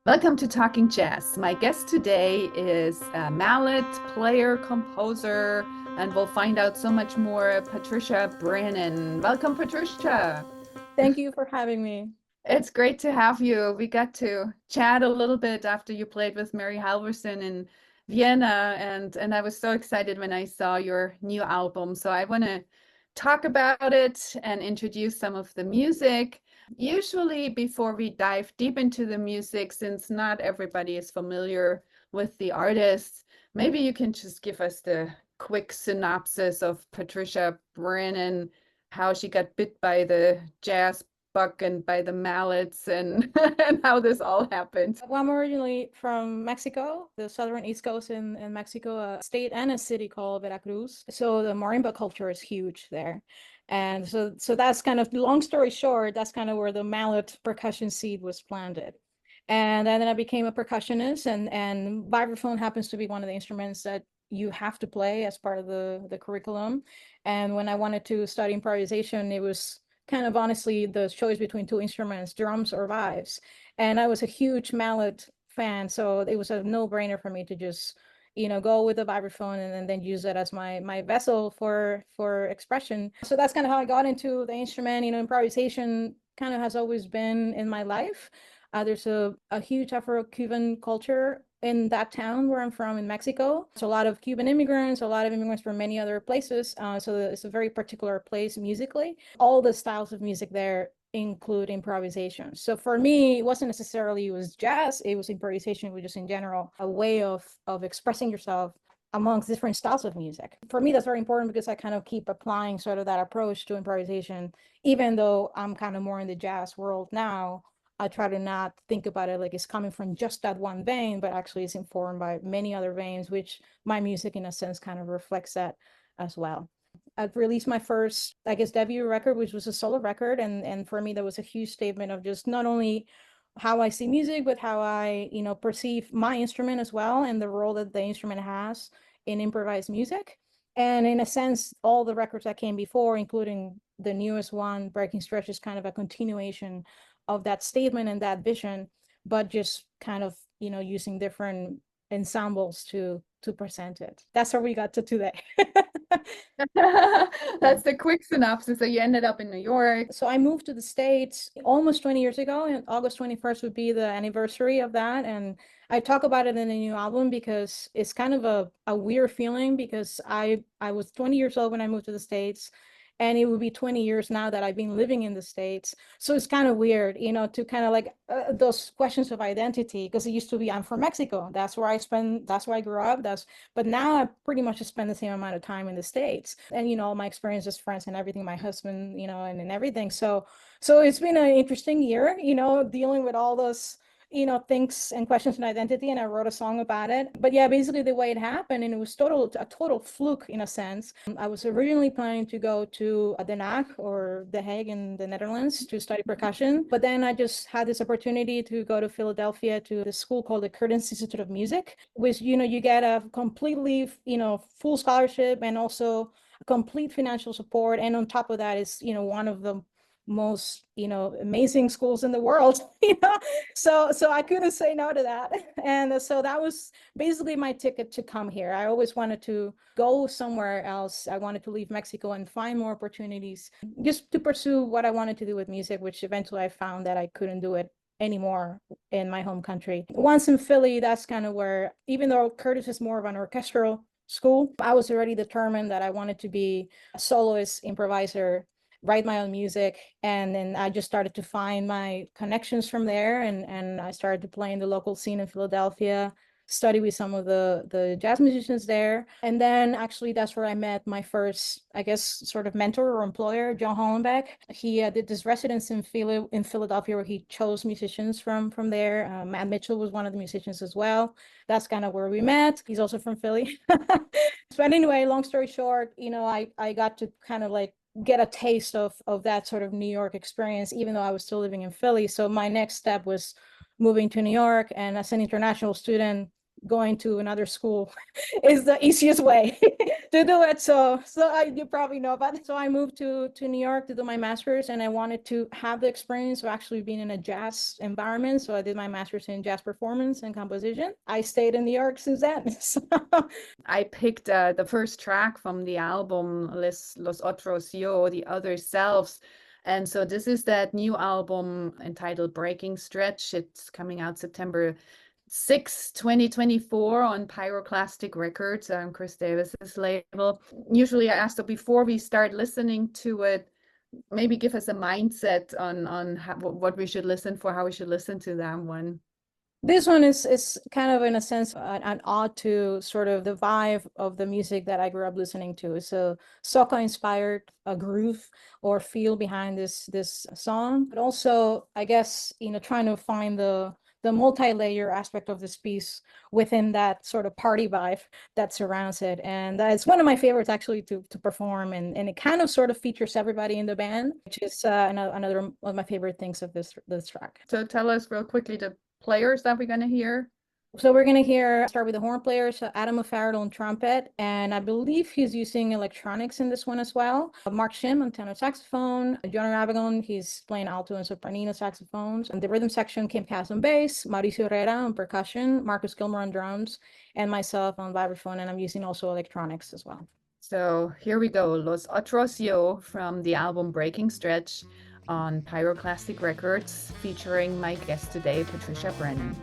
Welcome to Talking Jazz. My guest today is a mallet player, composer, and we'll find out so much more. Patricia Brennan. Welcome, Patricia. Thank you for having me. It's great to have you. We got to chat a little bit after you played with Mary Halverson in Vienna, and I was so excited when I saw your new album. So I want to talk about it and introduce some of the music. Usually, before we dive deep into the music, since not everybody is familiar with the artist, maybe you can just give us the quick synopsis of Patricia Brennan, how she got bit by the jazz bug and by the mallets and, and how this all happened. Well, I'm originally from Mexico, the southern East Coast in Mexico, a state and a city called Veracruz. So the marimba culture is huge there. And so that's kind of, long story short, that's kind of where the mallet percussion seed was planted. And then I became a percussionist, and vibraphone happens to be one of the instruments that you have to play as part of the curriculum. And when I wanted to study improvisation, it was kind of honestly the choice between two instruments, drums or vibes. And I was a huge mallet fan, so it was a no-brainer for me to just, go with the vibraphone and then use it as my vessel for expression. So that's kind of how I got into the instrument. Improvisation kind of has always been in my life. There's a huge Afro-Cuban culture in that town where I'm from in Mexico. So a lot of Cuban immigrants, a lot of immigrants from many other places. So it's a very particular place musically. All the styles of music there include improvisation. So for me, it wasn't necessarily it was jazz, it was improvisation, which is in general a way of expressing yourself amongst different styles of music. For me, that's very important because I kind of keep applying sort of that approach to improvisation, even though I'm kind of more in the jazz world now. I try to not think about it like it's coming from just that one vein, but actually it's informed by many other veins, which my music in a sense kind of reflects that as well. I've released my first, I guess, debut record, which was a solo record. And for me, that was a huge statement of just not only how I see music, but how I, perceive my instrument as well and the role that the instrument has in improvised music. And in a sense, all the records that came before, including the newest one, Breaking Stretch, is kind of a continuation of that statement and that vision, but just kind of, using different ensembles to present it. That's how we got to today. That's the quick synopsis. So you ended up in New York. So I moved to the States almost 20 years ago, and August 21st would be the anniversary of that. And I talk about it in the new album because it's kind of a weird feeling because I was 20 years old when I moved to the States. And it would be 20 years now that I've been living in the States. So it's kind of weird, to kind of like those questions of identity, because it used to be, I'm from Mexico. That's where I grew up. But now I pretty much spend the same amount of time in the States. And, all my experiences, friends and everything, my husband, and everything. So it's been an interesting year, dealing with all those things and questions and identity, and I wrote a song about it. But yeah, basically the way it happened, and it was a total fluke in a sense. I was originally planning to go to Den Haag or The Hague in the Netherlands to study percussion, but then I just had this opportunity to go to Philadelphia to the school called the Curtis Institute of Music, which you get a completely full scholarship and also complete financial support, and on top of that is one of the most amazing schools in the world. So I couldn't say no to that. And so that was basically my ticket to come here. I always wanted to go somewhere else. I wanted to leave Mexico and find more opportunities just to pursue what I wanted to do with music, which eventually I found that I couldn't do it anymore in my home country. Once in Philly, that's kind of where, even though Curtis is more of an orchestral school, I was already determined that I wanted to be a soloist, improviser, write my own music. And then I just started to find my connections from there. And I started to play in the local scene in Philadelphia, study with some of the jazz musicians there. And then actually that's where I met my first, I guess, sort of mentor or employer, John Hollenbeck. He did this residence in Philadelphia where he chose musicians from there. Matt Mitchell was one of the musicians as well. That's kind of where we met. He's also from Philly. But anyway, long story short, I got to kind of like get a taste of that sort of New York experience, even though I was still living in Philly. So my next step was moving to New York, and as an international student, going to another school is the easiest way. to do it. You probably know about it. So I moved to New York to do my master's, and I wanted to have the experience of actually being in a jazz environment. So I did my master's in jazz performance and composition. I stayed in New York since then. I picked the first track from the album, Los Otros Yo, The Other Selves. And so this is that new album entitled Breaking Stretch. It's coming out September 6, 2024 on Pyroclastic Records, Chris Davis's label. Usually I ask that before we start listening to it, maybe give us a mindset on what we should listen for, how we should listen to that one. This one is kind of, in a sense, an ode to sort of the vibe of the music that I grew up listening to. It's a soca-inspired groove or feel behind this song, but also, I guess, trying to find the multi-layer aspect of this piece within that sort of party vibe that surrounds it. And it's one of my favorites, actually, to perform. And it kind of sort of features everybody in the band, which is another one of my favorite things of this track. So tell us real quickly the players that we're going to hear. So we're going to start with the horn player, so Adam O'Farrell on trumpet, and I believe he's using electronics in this one as well. Mark Shim on tenor saxophone, John Rabagon, he's playing alto and soprano saxophones. And the rhythm section, Kim Cass on bass, Mauricio Herrera on percussion, Marcus Gilmore on drums, and myself on vibraphone, and I'm using also electronics as well. So here we go, Los Otros Yo from the album Breaking Stretch on Pyroclastic Records, featuring my guest today, Patricia Brennan.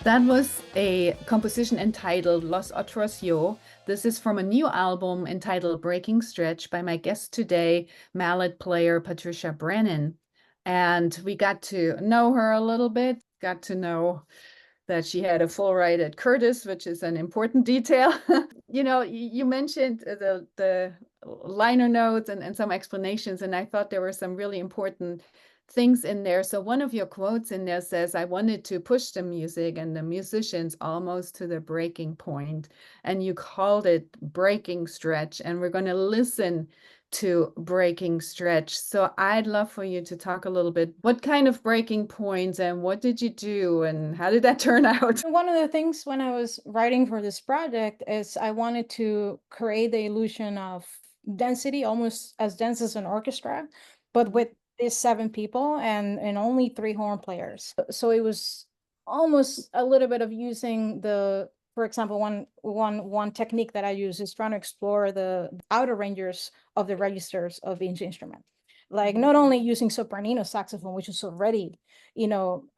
That was a composition entitled Los Otros Yo. This is from a new album entitled Breaking Stretch by my guest today, mallet player Patricia Brennan. And we got to know her a little bit, got to know that she had a full ride at Curtis, which is an important detail. You mentioned the liner notes and some explanations, and I thought there were some really important things in there. So one of your quotes in there says, I wanted to push the music and the musicians almost to the breaking point. And you called it breaking stretch. And we're going to listen to breaking stretch. So I'd love for you to talk a little bit. What kind of breaking points and what did you do and how did that turn out? One of the things when I was writing for this project is I wanted to create the illusion of density, almost as dense as an orchestra, but with these 7 people and only 3 horn players. So it was almost a little bit of using the, for example, one technique that I use is trying to explore the outer ranges of the registers of each instrument. Like not only using sopranino saxophone, which is already,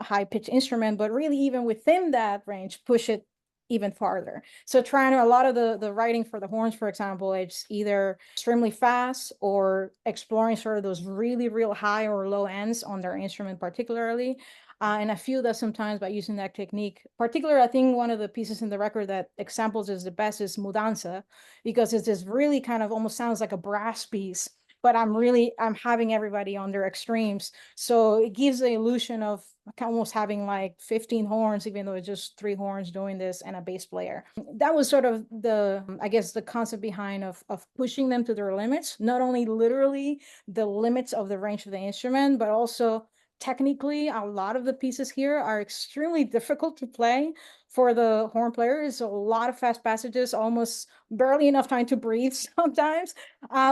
high pitched instrument, but really even within that range, push it even farther. So trying to, a lot of the writing for the horns, for example, it's either extremely fast or exploring sort of those really real high or low ends on their instrument particularly. And I feel that sometimes by using that technique, particularly, I think one of the pieces in the record that examples is the best is Mudanza, because it's this really kind of almost sounds like a brass piece, but I'm having everybody on their extremes. So it gives the illusion of almost having like 15 horns, even though it's just 3 horns doing this and a bass player. That was sort of I guess, the concept behind of pushing them to their limits, not only literally the limits of the range of the instrument, but also technically a lot of the pieces here are extremely difficult to play for the horn player. It's a lot of fast passages, almost barely enough time to breathe sometimes,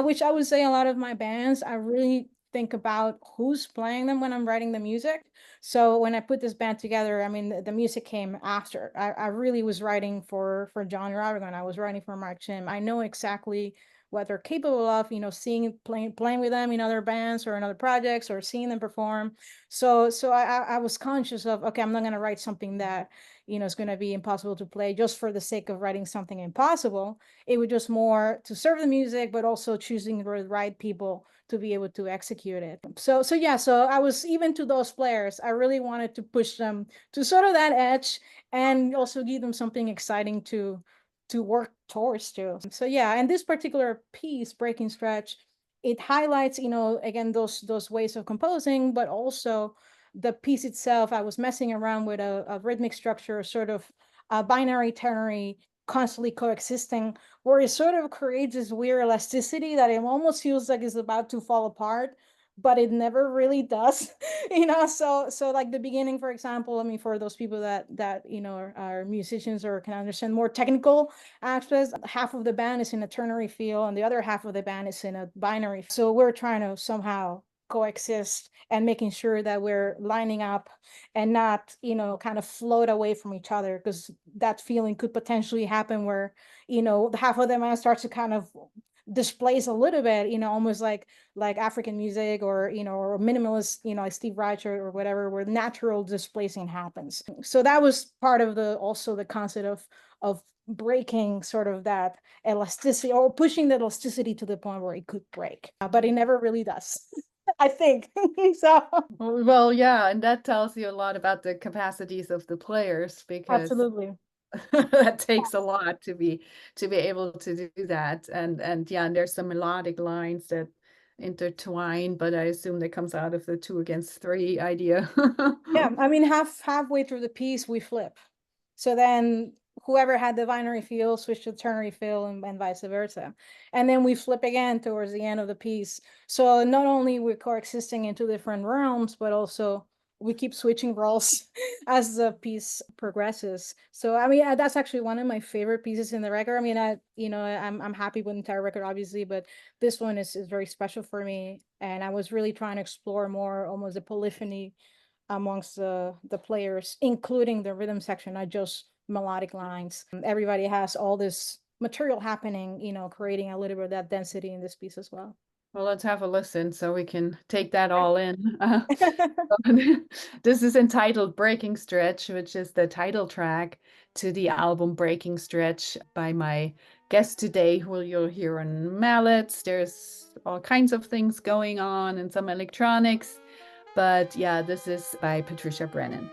which I would say a lot of my bands, I really think about who's playing them when I'm writing the music. So when I put this band together, I mean, the music came after. I really was writing for John Ravigan. I was writing for Mark Chim. I know exactly what they're capable of, seeing playing with them in other bands or in other projects or seeing them perform. So I was conscious of, okay, I'm not going to write something that, is going to be impossible to play just for the sake of writing something impossible. It was just more to serve the music, but also choosing the right people to be able to execute it. So yeah, so I was, even to those players, I really wanted to push them to sort of that edge and also give them something exciting to work towards too. So yeah, and this particular piece, Breaking Stretch, it highlights, again, those ways of composing, but also the piece itself. I was messing around with a rhythmic structure, sort of a binary ternary constantly coexisting, where it sort of creates this weird elasticity that it almost feels like it's about to fall apart, but it never really does. So like the beginning, for example, I mean, for those people that are musicians or can understand more technical aspects, half of the band is in a ternary feel and the other half of the band is in a binary. So we're trying to somehow coexist and making sure that we're lining up and not, kind of float away from each other, because that feeling could potentially happen where, the half of the band starts to kind of displays a little bit, almost like African music or, or minimalist, like Steve Reich or whatever, where natural displacing happens. So that was part of also the concept of breaking sort of that elasticity, or pushing the elasticity to the point where it could break, but it never really does. I think so. Well, yeah, and that tells you a lot about the capacities of the players because Absolutely. that takes a lot to be able to do that. And yeah, and there's some melodic lines that intertwine, but I assume that comes out of the 2 against 3 idea. Yeah, I mean, halfway through the piece, we flip. So then whoever had the binary field switched to ternary field and vice versa. And then we flip again towards the end of the piece. So not only we're coexisting in 2 different realms, but also we keep switching roles as the piece progresses. So I mean, that's actually one of my favorite pieces in the record. I mean, I'm happy with the entire record, obviously, but this one is very special for me. And I was really trying to explore more almost the polyphony amongst the players, including the rhythm section, not just melodic lines. Everybody has all this material happening, creating a little bit of that density in this piece as well. Well, let's have a listen so we can take that all in. This is entitled Breaking Stretch, which is the title track to the album Breaking Stretch by my guest today, who you'll hear on mallets. There's all kinds of things going on and some electronics. But yeah, this is by Patricia Brennan.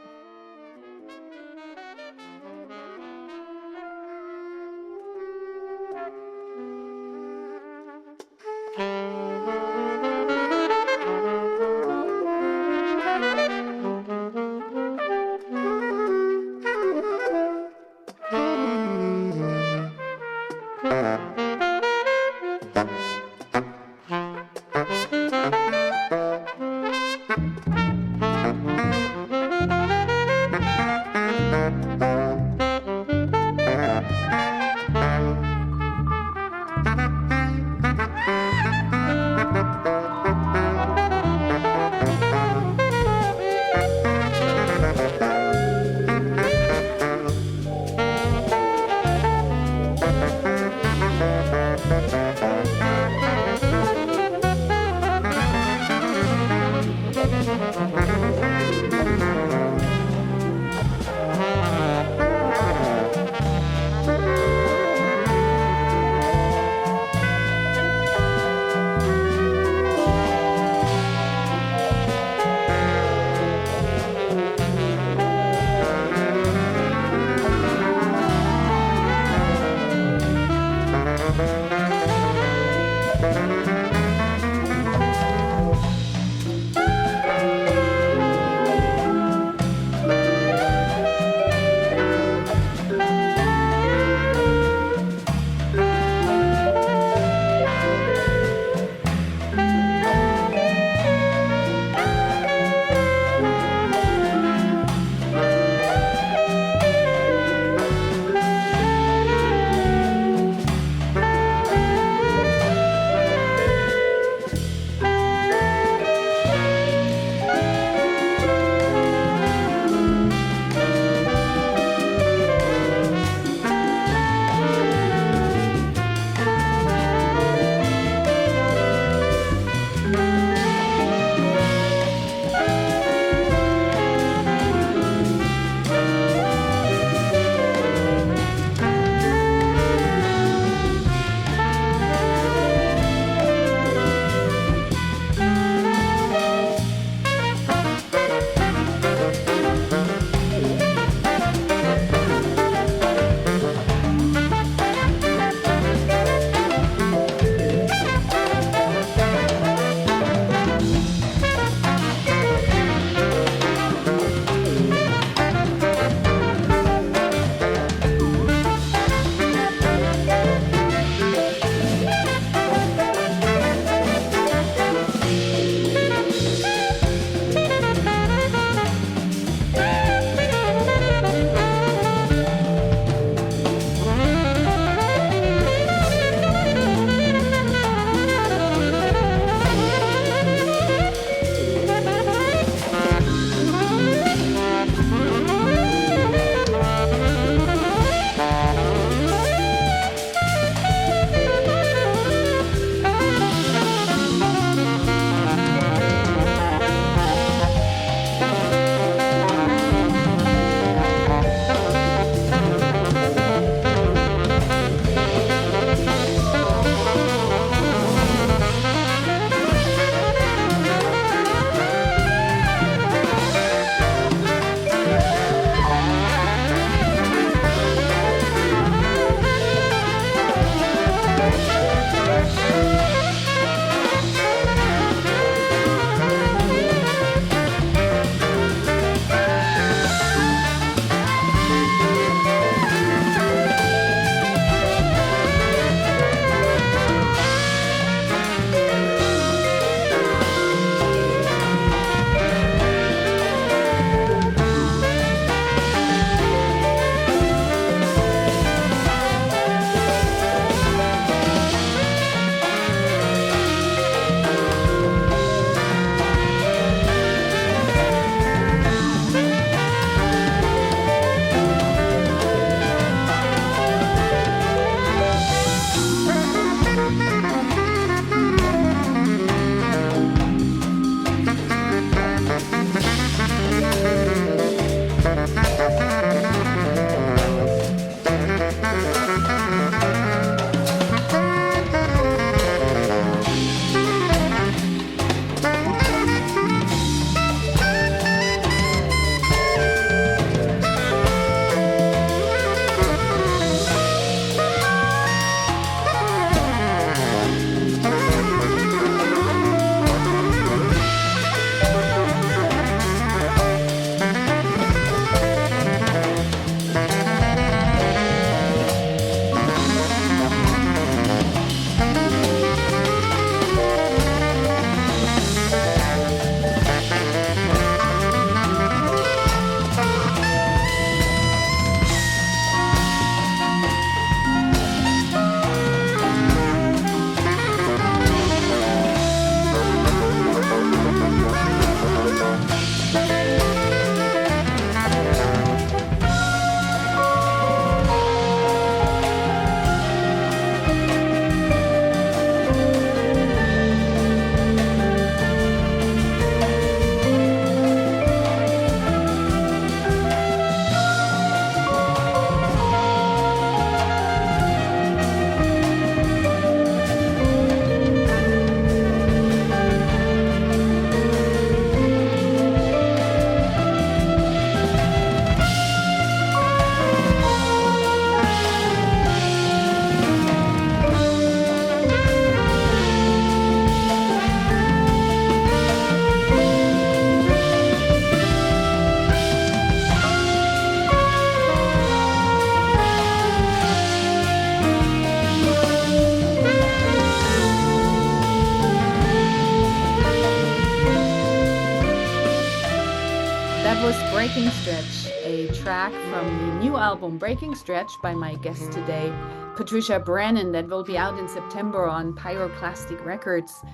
Breaking Stretch, a track from the new album Breaking Stretch by my guest today, Patricia Brennan, that will be out in September on Pyroclastic Records.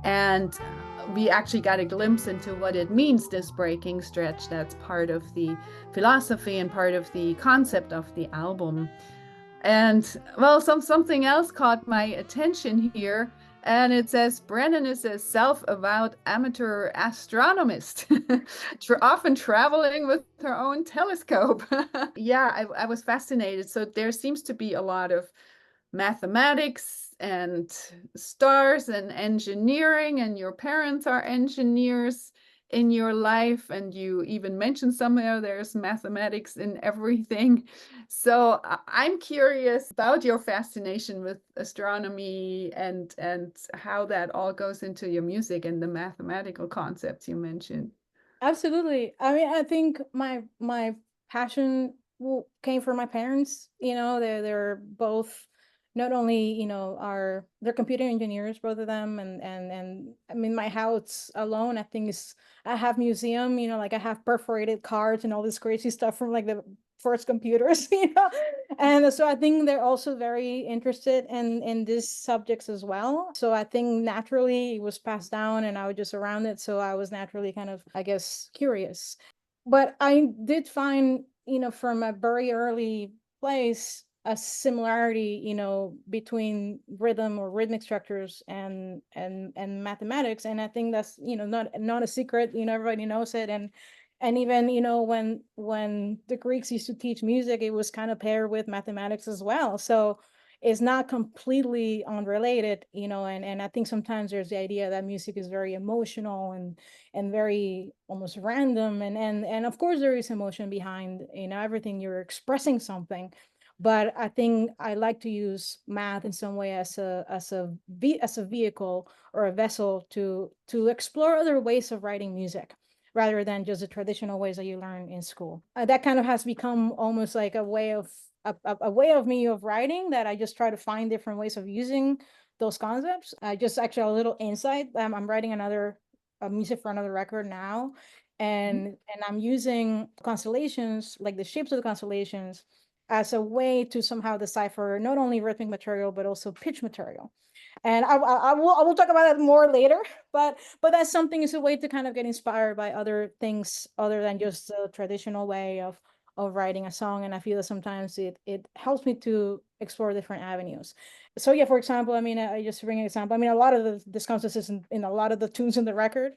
And we actually got a glimpse into what it means, this breaking stretch. That's part of the philosophy and part of the concept of the album. And well, something else caught my attention here. And it says Brennan is a self-avowed amateur astronomist, often traveling with her own telescope. Yeah, I was fascinated. So there seems to be a lot of mathematics and stars and engineering, and your parents are engineers in your life, and you even mentioned somewhere there's mathematics in everything. So I'm curious about your fascination with astronomy and how that all goes into your music and the mathematical concepts you mentioned. Absolutely. I mean, I think my passion came from my parents. They're both not only, they're computer engineers, both of them, and I mean, my house alone, I think is I have museum, like I have perforated cards and all this crazy stuff from like the first computers, and so I think they're also very interested in these subjects as well. So I think naturally it was passed down and I was just around it. So I was naturally kind of, I guess, curious. But I did find, from a very early place, a similarity, between rhythm or rhythmic structures and mathematics. And I think that's, not a secret, everybody knows it. And even, when the Greeks used to teach music, it was kind of paired with mathematics as well. So it's not completely unrelated, and I think sometimes there's the idea that music is very emotional and very almost random. And of course there is emotion behind, everything. You're expressing something. But I think I like to use math in some way as a vehicle or a vessel to explore other ways of writing music, rather than just the traditional ways that you learn in school. That kind of has become almost like a way of me of writing, that I just try to find different ways of using those concepts. Just actually a little insight. I'm writing another music for another record now, and I'm using constellations, like the shapes of the constellations, as a way to somehow decipher not only rhythmic material but also pitch material. And I will talk about that more later, but that's something, is a way to kind of get inspired by other things other than just the traditional way of writing a song. And I feel that sometimes it helps me to explore different avenues. So yeah, for example, I mean, I just bring an example. I mean, a lot of this concept is in a lot of the tunes in the record.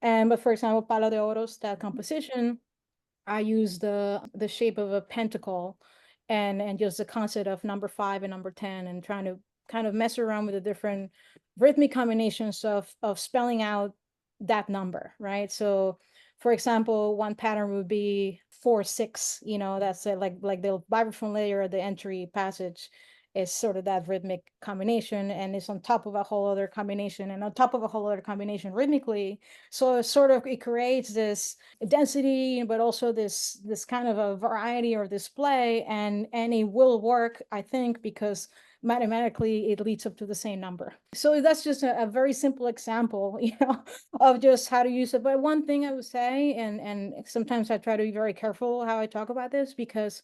But for example, Palo de Oros, that composition, I use the shape of a pentacle, and just the concept of number 5 and number 10, and trying to kind of mess around with the different rhythmic combinations of spelling out that number, right? So for example, one pattern would be 4/6, that's it, like the vibraphone layer, the entry passage is sort of that rhythmic combination, and it's on top of a whole other combination and on top of a whole other combination rhythmically. So it creates this density, but also this kind of a variety or display, and it will work, I think, because mathematically it leads up to the same number. So that's just a very simple example, of just how to use it. But one thing I would say, and sometimes I try to be very careful how I talk about this, because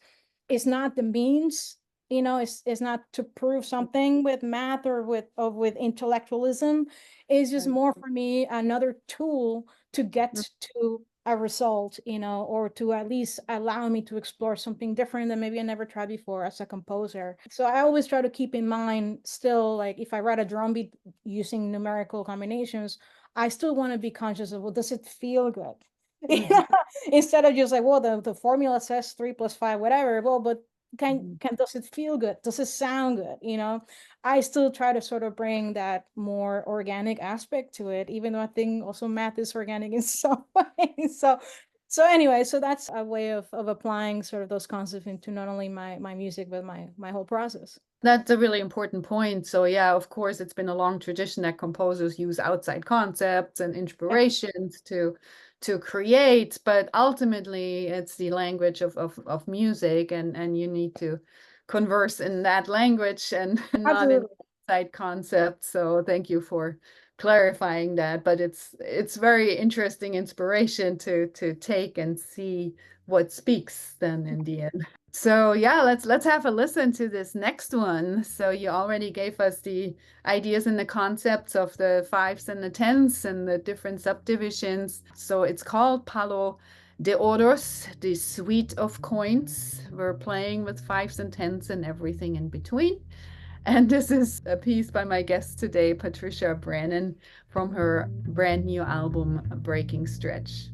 it's not the means, it's not to prove something with math or with intellectualism. It's just more for me another tool to get to a result, or to at least allow me to explore something different that maybe I never tried before as a composer. So I always try to keep in mind still, like if I write a drum beat using numerical combinations, I still want to be conscious of, well, does it feel good? Instead of just like, well, the formula says 3 + 5, whatever. Well, but does it feel good? Does it sound good? I still try to sort of bring that more organic aspect to it, even though I think also math is organic in some ways. So anyway, so that's a way of applying sort of those concepts into not only my music, but my whole process. That's a really important point. So yeah, of course, it's been a long tradition that composers use outside concepts and inspirations to create, but ultimately it's the language of music, and you need to converse in that language and not in Absolutely. outside concepts. So thank you for clarifying that, but it's very interesting inspiration to take and see what speaks then in the end. So yeah, let's have a listen to this next one. So you already gave us the ideas and the concepts of the fives and the tens and the different subdivisions. So it's called Palo de Oros, the suite of coins. We're playing with fives and tens and everything in between. And this is a piece by my guest today, Patricia Brennan, from her brand new album, Breaking Stretch.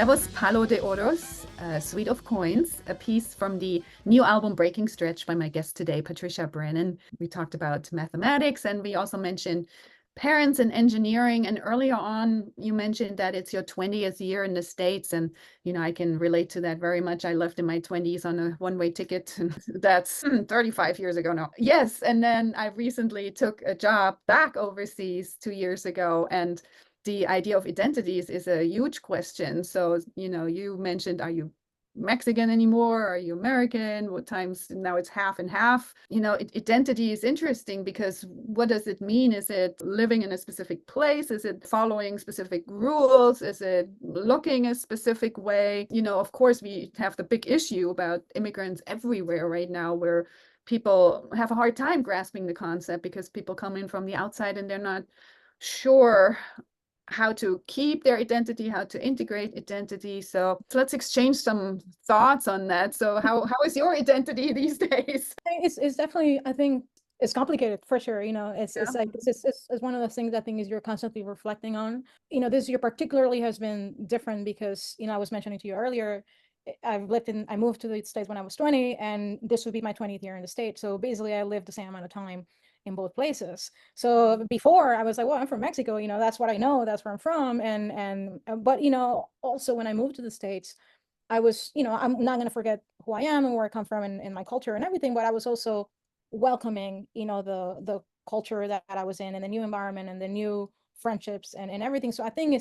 That was Palo de Oros, Suite of Coins, a piece from the new album Breaking Stretch by my guest today, Patricia Brennan. We talked about mathematics, and we also mentioned parents and engineering. And earlier on, you mentioned that it's your 20th year in the States. And, I can relate to that very much. I left in my 20s on a one-way ticket. And that's 35 years ago now. Yes. And then I recently took a job back overseas 2 years ago. And the idea of identities is a huge question. So, you mentioned, are you Mexican anymore? Are you American? What times now it's half and half? Identity is interesting because what does it mean? Is it living in a specific place? Is it following specific rules? Is it looking a specific way? Of course, we have the big issue about immigrants everywhere right now, where people have a hard time grasping the concept because people come in from the outside and they're not sure how to keep their identity, how to integrate identity. So let's exchange some thoughts on that. So how is your identity these days? It's definitely, I think it's complicated for sure. It's like it's one of those things I think is you're constantly reflecting on. This year particularly has been different because, I was mentioning to you earlier, I moved to the States when I was 20, and this would be my 20th year in the States. So basically I lived the same amount of time in both places. So before I was like, well, I'm from Mexico, that's what I know, that's where I'm from. But also when I moved to the States, I was, I'm not going to forget who I am and where I come from and my culture and everything, but I was also welcoming, the culture that I was in and the new environment and the new friendships and everything. So I think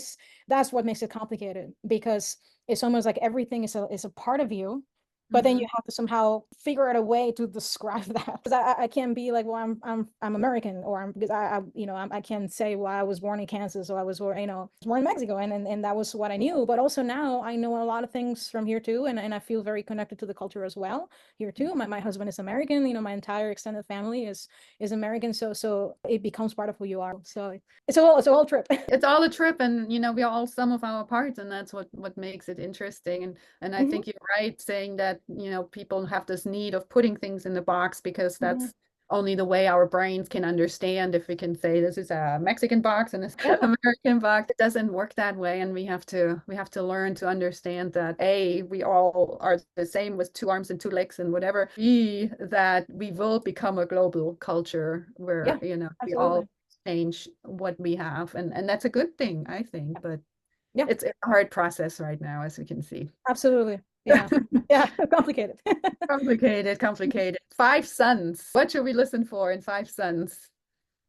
that's what makes it complicated, because it's almost like everything is a part of you, but then you have to somehow figure out a way to describe that. Because I can't be like, well, I'm American, or because I can't say, well, I was born in Kansas, or I was born in Mexico, and that was what I knew. But also now I know a lot of things from here too, and I feel very connected to the culture as well here too. My husband is American, my entire extended family is American, so it becomes part of who you are. So it's a whole trip. It's all a trip, and we are all sum of our parts, and that's what makes it interesting. And I think you're right saying that people have this need of putting things in the box, because that's only the way our brains can understand. If we can say this is a Mexican box and this is an American box, it doesn't work that way. And we have to learn to understand that we all are the same with 2 arms and 2 legs and whatever. That we will become a global culture where we all change what we have, and that's a good thing, I think. But it's a hard process right now, as we can see. Absolutely. Yeah. Yeah. Complicated. Complicated. 5 sons. What should we listen for in 5 sons?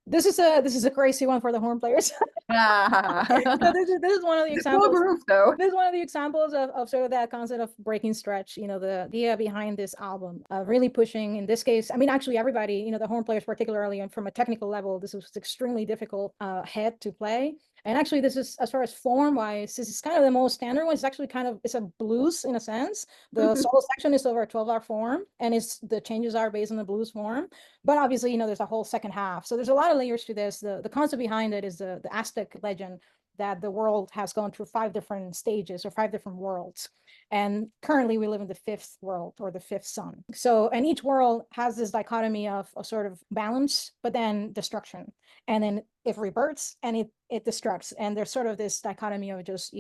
This is a crazy one for the horn players. So this is one of the examples. This is one of the examples of sort of that concept of breaking stretch. The idea behind this album, really pushing. In this case, I mean, actually, everybody, the horn players, particularly, and from a technical level, this was extremely difficult head to play. And actually, this is, as far as form-wise, this is kind of the most standard one. It's actually it's a blues in a sense. The solo section is over a 12-bar form, and the changes are based on the blues form. But obviously, there's a whole second half. So there's a lot of layers to this. The concept behind it is the Aztec legend that the world has gone through 5 different stages, or 5 different worlds. And currently we live in the 5th world, or the 5th sun. So, and each world has this dichotomy of sort of balance, but then destruction. And then it reverts and it destructs. And there's sort of this dichotomy of just,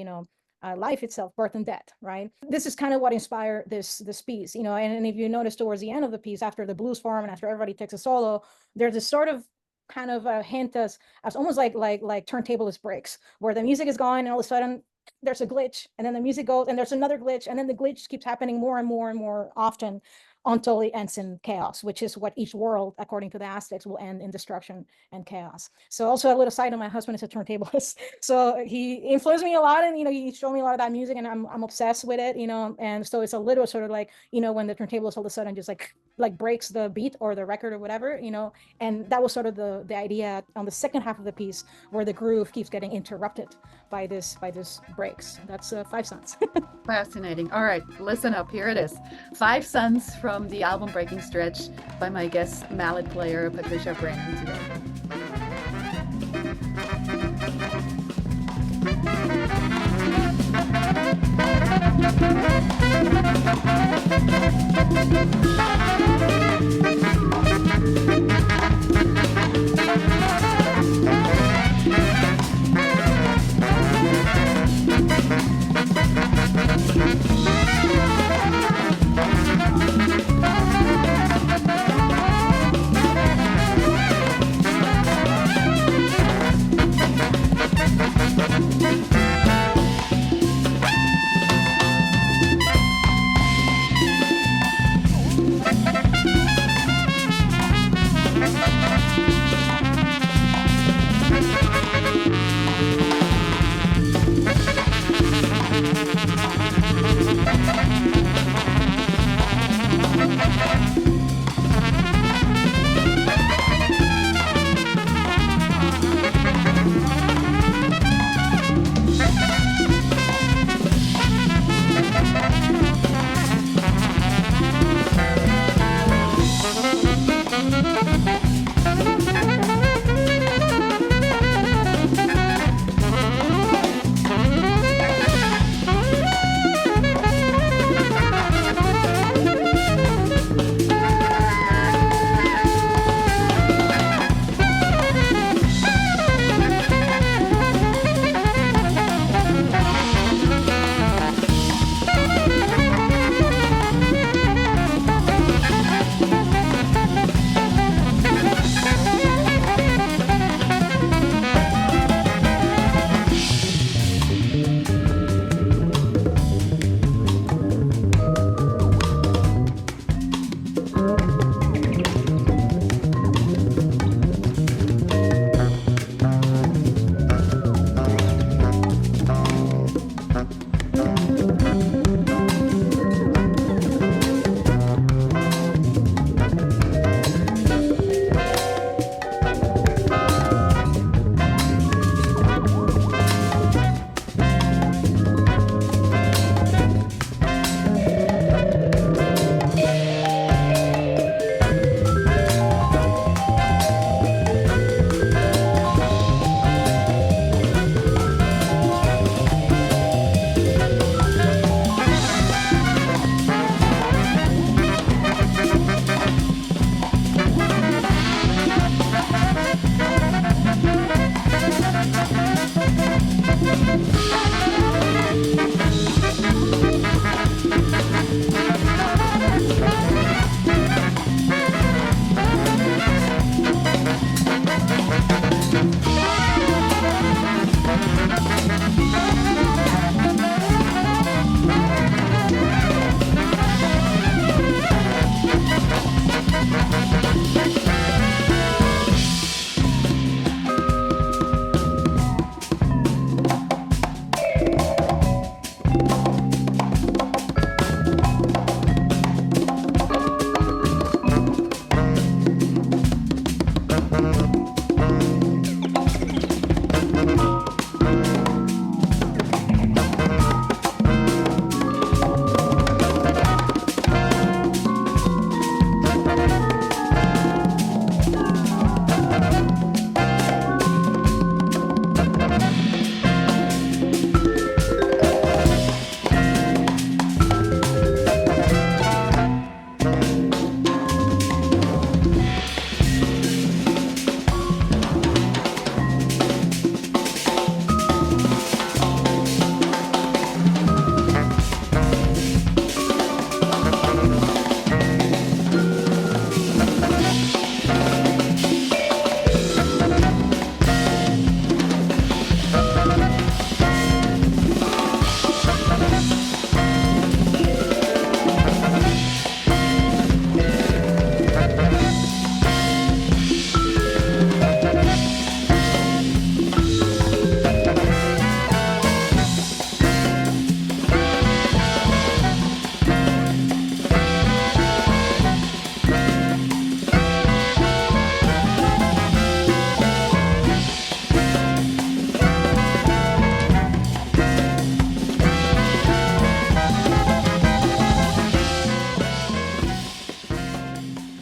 life itself, birth and death, right? This is kind of what inspired this piece, and if you notice towards the end of the piece, after the blues form and after everybody takes a solo, there's this sort of kind of a hint as almost like turntablist breaks, where the music is going and all of a sudden there's a glitch, and then the music goes and there's another glitch, and then the glitch keeps happening more and more and more often until it ends in chaos, which is what each world, according to the Aztecs, will end in destruction and chaos. So also a little side on, my husband is a turntablist, so he influenced me a lot, and he showed me a lot of that music, and I'm obsessed with it, and so it's a little sort of like, when the turntablist all of a sudden just like breaks the beat or the record or whatever, and that was sort of the idea on the second half of the piece, where the groove keeps getting interrupted by this breaks. That's 5 sons. Fascinating. All right, listen up. Here it is. 5 sons from the album Breaking Stretch by my guest mallet player Patricia Brennan today.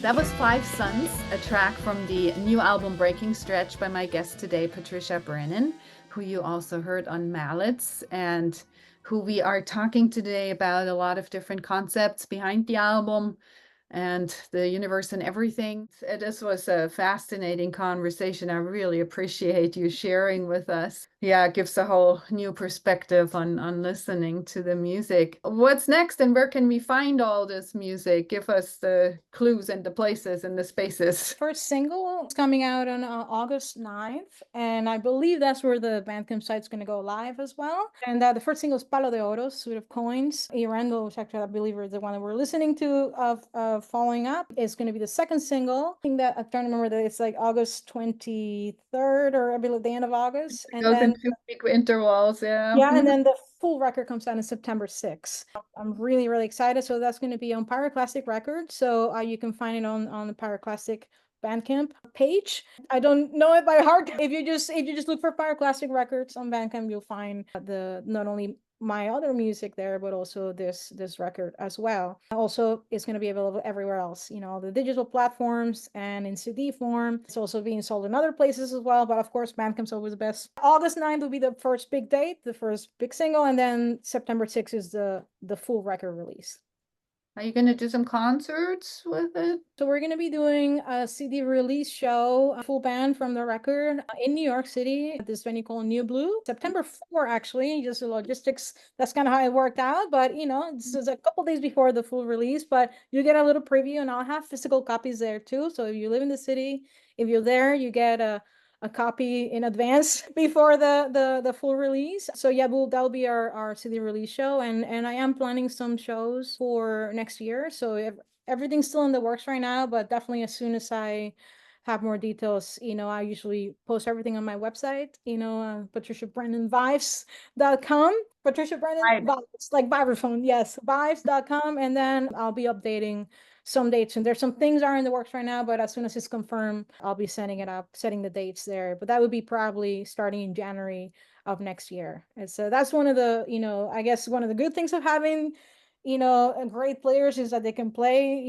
That was Five Sons, a track from the new album Breaking Stretch by my guest today, Patricia Brennan, who you also heard on Mallets, and who we are talking today about a lot of different concepts behind the album and the universe and everything. This was a fascinating conversation. I really appreciate you sharing with us. Yeah, it gives a whole new perspective on listening to the music. What's next and where can we find all this music? Give us the clues and the places and the spaces. First single is coming out on August 9th, and I believe that's where the Bandcamp site's going to go live as well. And the first single is Palo de Oro, Suit of Coins. Irando, which actually I believe is the one that we're listening to of Following Up, is going to be the second single. I think that I'm trying to remember that it's like August 23rd or I believe the end of August. It And goes in then 2 week intervals, yeah. yeah, and then the full record comes out on September 6th. I'm really, really excited. So that's going to be on Pyroclastic Records. So you can find it on the Pyroclastic Bandcamp page. I don't know it by heart. If you just look for Pyroclastic Records on Bandcamp, you'll find the not only my other music there, but also this record as well. Also, it's going to be available everywhere else, all the digital platforms and in CD form. It's also being sold in other places as well, but of course, Bandcamp's always the best. August 9th will be the first big date, the first big single, and then September 6th is the full record release. Are you going to do some concerts with it? So we're going to be doing a CD release show, a full band from the record in New York City at this venue called New Blue. September 4, actually, just the logistics. That's kind of how it worked out. But, this is a couple days before the full release, but you get a little preview and I'll have physical copies there too. So if you live in the city, if you're there, you get a copy in advance before the full release. So yeah, that'll be our CD release show, and I am planning some shows for next year. So everything's still in the works right now, but definitely as soon as I have more details, I usually post everything on my website, patriciabrennanvibes.com. Patricia Brennan Vibes, like vibraphone, yes, vibes.com, and then I'll be updating some dates, and there's some things are in the works right now, but as soon as it's confirmed, I'll be setting the dates there. But that would be probably starting in January of next year. And so that's one of the, I guess one of the good things of having, great players is that they can play,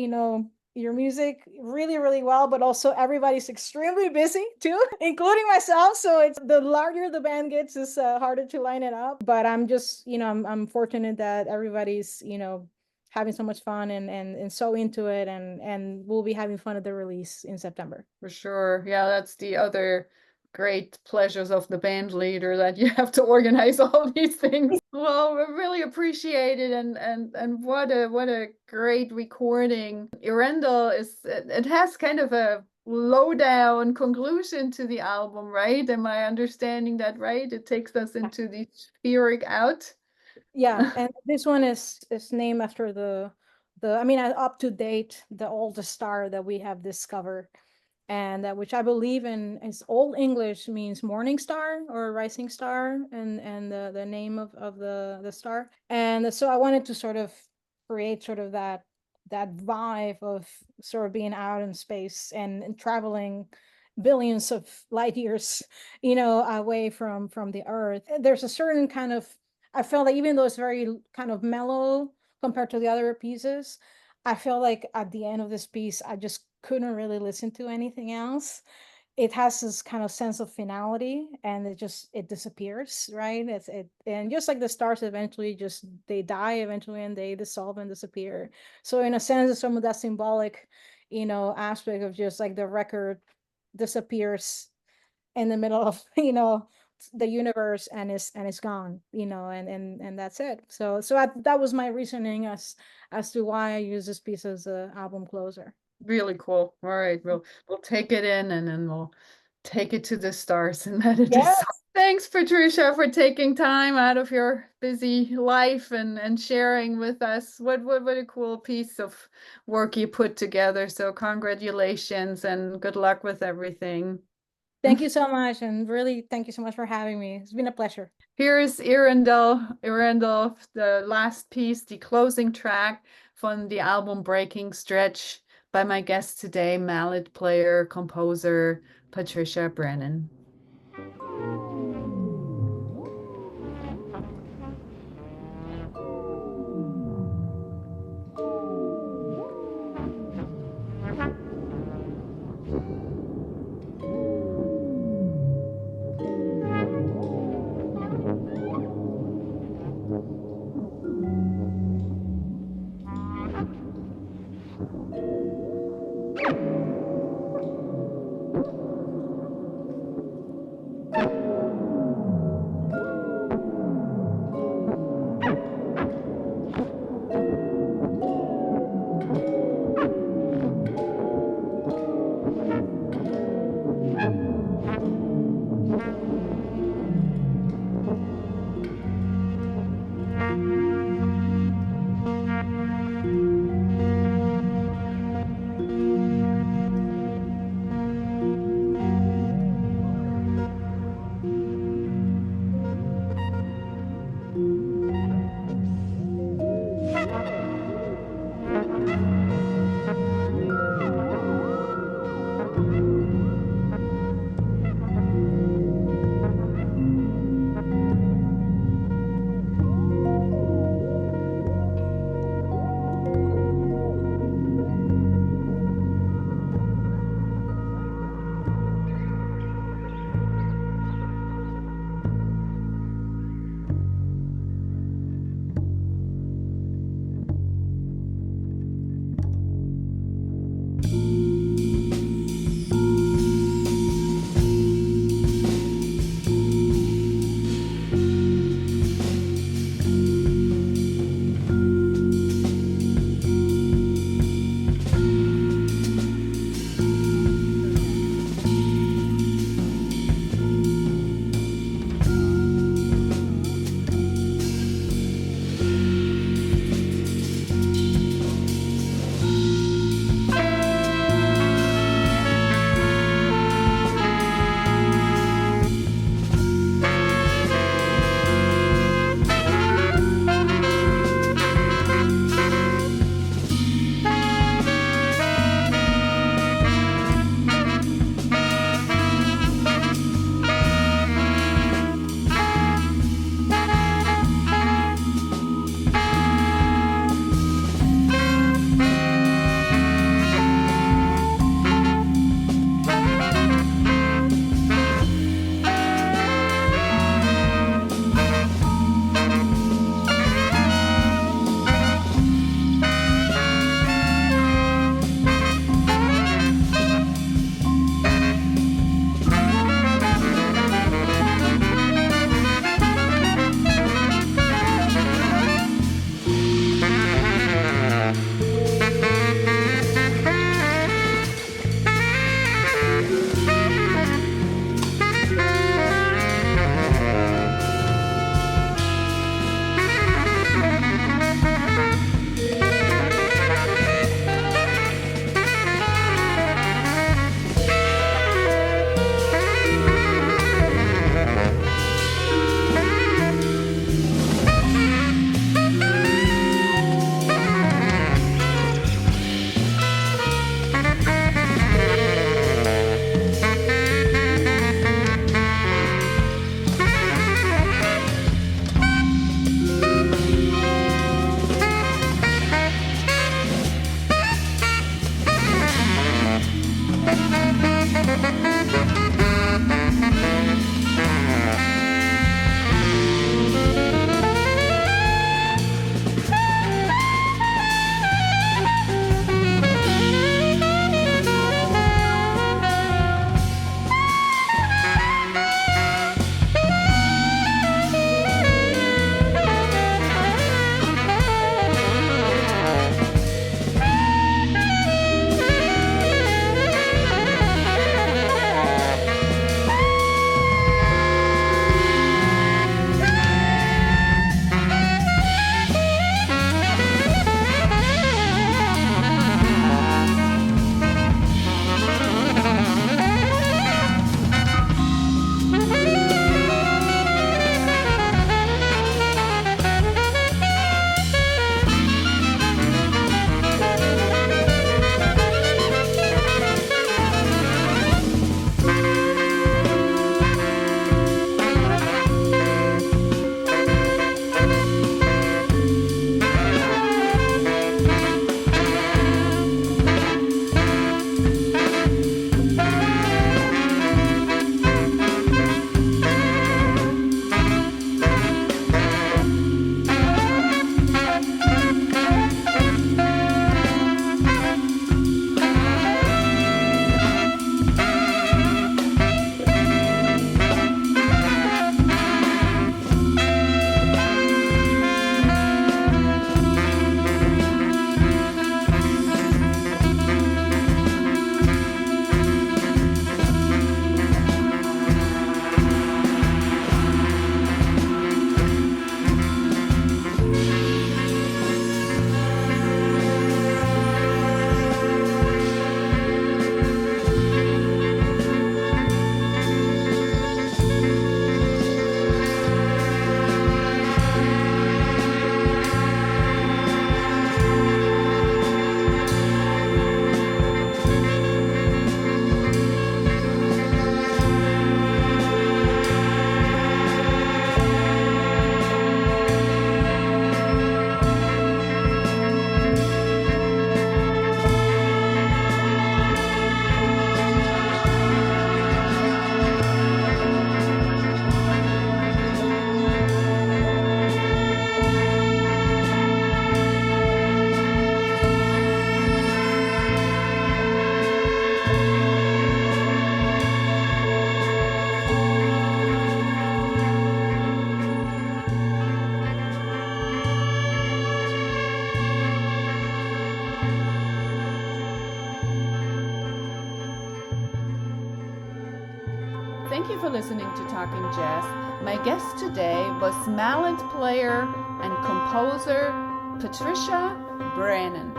your music really, really well, but also everybody's extremely busy too, including myself. So it's the larger the band gets, is harder to line it up. But I'm just, I'm fortunate that everybody's, having so much fun and so into it, and we'll be having fun at the release in September. For sure. Yeah, that's the other great pleasures of the band leader, that you have to organize all these things. Well, we really appreciate it, and what a great recording. Irendel it has kind of a lowdown conclusion to the album, right? Am I understanding that right? It takes us into the spheric out. Yeah, and this one is named after up to date, the oldest star that we have discovered, and which I believe in is Old English means morning star or rising star, and the name of the star. And so I wanted to sort of create sort of that vibe of sort of being out in space and traveling billions of light years, away from the Earth. There's a certain kind of, I felt like even though it's very kind of mellow compared to the other pieces, I felt like at the end of this piece, I just couldn't really listen to anything else. It has this kind of sense of finality, and it disappears, right? And just like the stars eventually they die eventually, and they dissolve and disappear. So in a sense, some of that symbolic, aspect of just like the record disappears in the middle of the universe, and it's gone, and that's it. So that was my reasoning as to why I use this piece as an album closer. Really cool. All right, we'll take it in, and then we'll take it to the stars and let it Yes. dissolve. Thanks, Patricia, for taking time out of your busy life and sharing with us. What a cool piece of work you put together. So congratulations and good luck with everything. Thank you so much, and really thank you so much for having me. It's been a pleasure. Here's Irendel, the last piece, the closing track from the album Breaking Stretch by my guest today, mallet player, composer Patricia Brennan. Thank you for listening to Talking Jazz. My guest today was mallet player and composer Patricia Brennan.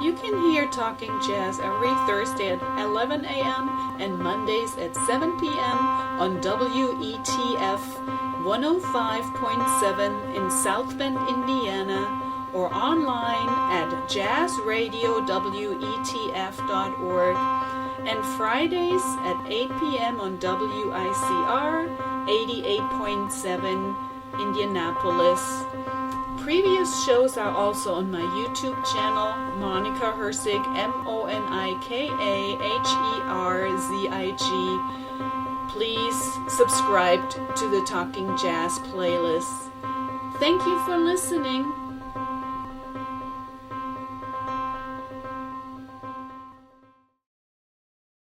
You can hear Talking Jazz every Thursday at 11 a.m. and Mondays at 7 p.m. on WETF 105.7 in South Bend, Indiana, or online at jazzradiowetf.org, and Fridays at 8 p.m. on WICR 88.7 Indianapolis. Previous shows are also on my YouTube channel, Monika Herzig, MonikaHerzig. Please subscribe to the Talking Jazz playlist. Thank you for listening.